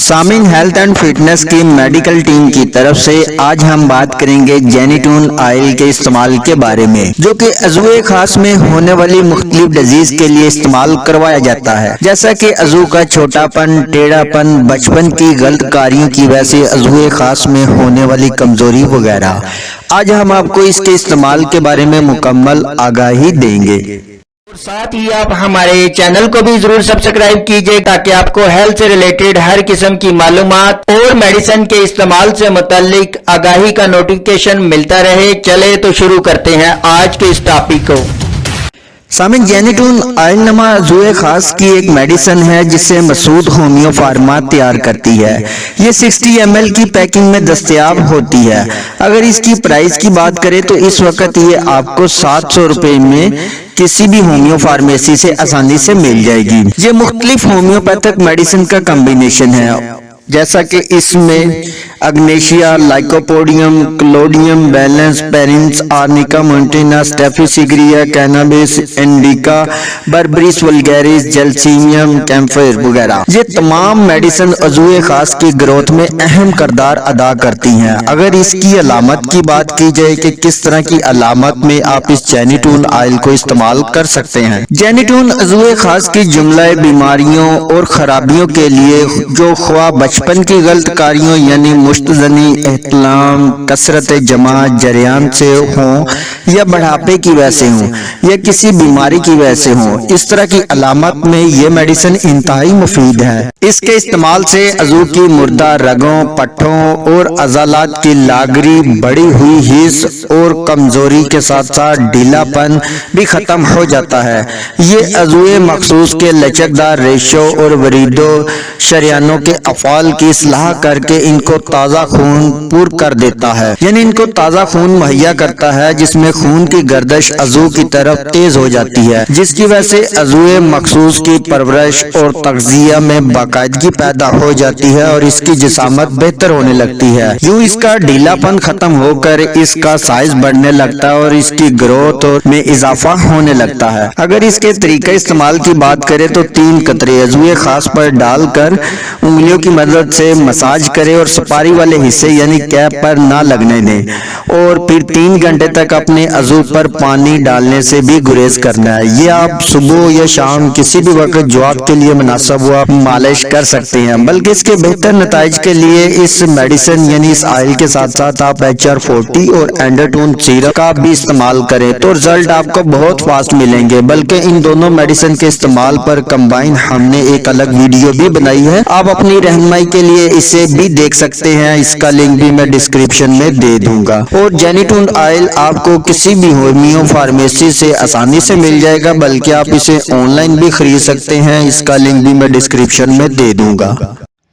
سامعین، health and fitness کی medical team کی طرف سے آج ہم بات کریں گے جینیٹون آئل کے استعمال کے بارے میں، جو کہ عضو خاص میں ہونے والی مختلف ڈیزیز کے لیے استعمال کروایا جاتا ہے، جیسا کہ عضو کا چھوٹا پن، ٹیڑھا پن، بچپن کی غلط کاریوں کی وجہ سے عضو خاص میں ہونے والی کمزوری وغیرہ۔ آج ہم آپ کو اس کے استعمال کے بارے میں مکمل آگاہی دیں گے۔ ساتھ ہی آپ ہمارے چینل کو بھی ضرور سبسکرائب کیجئے تاکہ آپ کو ہیلتھ سے ریلیٹڈ ہر قسم کی معلومات اور میڈیسن کے استعمال سے متعلق آگاہی کا نوٹیفیکیشن ملتا رہے۔ چلے تو شروع کرتے ہیں آج کے اس ٹاپک کو۔ سامعین، جینیٹون آئل نما عضو خاص کی ایک میڈیسن ہے جسے مسعود ہومیو فارما تیار کرتی ہے۔ یہ 60 ml کی پیکنگ میں دستیاب ہوتی ہے۔ اگر اس کی پرائس کی بات کریں تو اس وقت یہ آپ کو 700 روپے میں کسی بھی ہومیو فارمیسی سے آسانی سے مل جائے گی۔ یہ مختلف ہومیوپیتھک میڈیسن کا کمبینیشن ہے، جیسا کہ اس میں اگنیشیا، لائکوپوڈیم، کلوڈیم، بیلنس، پیرنس، آرنیکا مونٹینا، سٹیفیسیگریا، کینابیس انڈیکا، بربریس ولگیرس، جلسیمیم، کیمفر وغیرہ، یہ تمام میڈیسن عضو خاص کی گروتھ میں اہم کردار ادا کرتی ہیں۔ اگر اس کی علامت کی بات کی جائے کہ کس طرح کی علامت میں آپ اس جینیٹون آئل کو استعمال کر سکتے ہیں۔ جینیٹون عضو خاص کی جملہ بیماریوں اور خرابیوں کے لیے جو خواہ بچپن کی غلط کاریوں یعنی مشتزنی، احتلام، کثرت جمع جریان سے ہوں یا بڑھاپے کی وجہ سے ہوں یا کسی بیماری کی وجہ سے ہوں، اس طرح کی علامت میں یہ میڈیسن انتہائی مفید ہے۔ اس کے استعمال سے عضو کی مردہ رگوں، پٹھوں اور عضلات کی لاغری، بڑی ہوئی حص اور کمزوری کے ساتھ ساتھ ڈھیلا پن بھی ختم ہو جاتا ہے۔ یہ عضو مخصوص کے لچکدار ریشوں اور وریدو شریانوں کے افعال کی اصلاح کر کے ان کو تازہ خون پور کر دیتا ہے، یعنی ان کو تازہ خون مہیا کرتا ہے، جس میں خون کی گردش عضو کی طرف تیز ہو جاتی ہے، جس کی وجہ سے عضو مخصوص کی پرورش اور تغذیہ میں باقاعدگی پیدا ہو جاتی ہے اور اس کی جسامت بہتر ہونے لگتی ہے۔ یوں اس کا ڈھیلا پن ختم ہو کر اس کا سائز بڑھنے لگتا ہے اور اس کی گروتھ میں اضافہ ہونے لگتا ہے۔ اگر اس کے طریقہ استعمال کی بات کریں تو 3 قطرے عضو خاص پر ڈال کر انگلیوں کی مدد سے مساج کریں اور سپاری والے حصے یعنی کیپ پر نہ لگنے دیں، اور پھر 3 گھنٹے تک اپنے عضو پر پانی ڈالنے سے بھی گریز کرنا ہے۔ یہ آپ صبح یا شام کسی بھی وقت جو آپ کے لیے مناسب ہو آپ مالش کر سکتے ہیں، بلکہ اس کے بہتر نتائج کے لیے اس میڈیسن یعنی اس آئل کے ساتھ ساتھ آپ HR40 اور اینڈرٹون سیرپ کا بھی استعمال کریں تو رزلٹ آپ کو بہت فاسٹ ملیں گے۔ بلکہ ان دونوں میڈیسن کے استعمال پر کمبائن ہم نے ایک الگ ویڈیو بھی بنائی ہے، آپ اپنی رہنمائی کے لیے اسے بھی دیکھ سکتے ہیں، اس کا لنک بھی میں ڈسکرپشن میں دے دوں گا۔ اور جینیٹون آئل آپ کو کسی بھی ہومیو فارمیسی سے آسانی سے مل جائے گا، بلکہ آپ اسے آن لائن بھی خرید سکتے ہیں، اس کا لنک بھی میں ڈسکرپشن میں دے دوں گا۔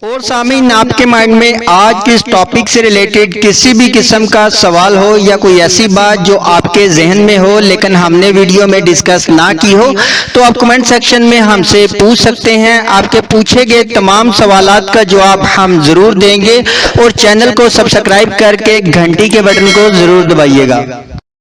اور سامعین، آپ کے مائنڈ میں آج کے اس ٹاپک سے ریلیٹڈ کسی بھی قسم کا سوال ہو یا کوئی ایسی بات جو آپ کے ذہن میں ہو لیکن ہم نے ویڈیو میں ڈسکس نہ کی ہو تو آپ کمنٹ سیکشن میں ہم سے پوچھ سکتے ہیں۔ آپ کے پوچھے گئے تمام سوالات کا جواب ہم ضرور دیں گے، اور چینل کو سبسکرائب کر کے گھنٹی کے بٹن کو ضرور دبائیے گا۔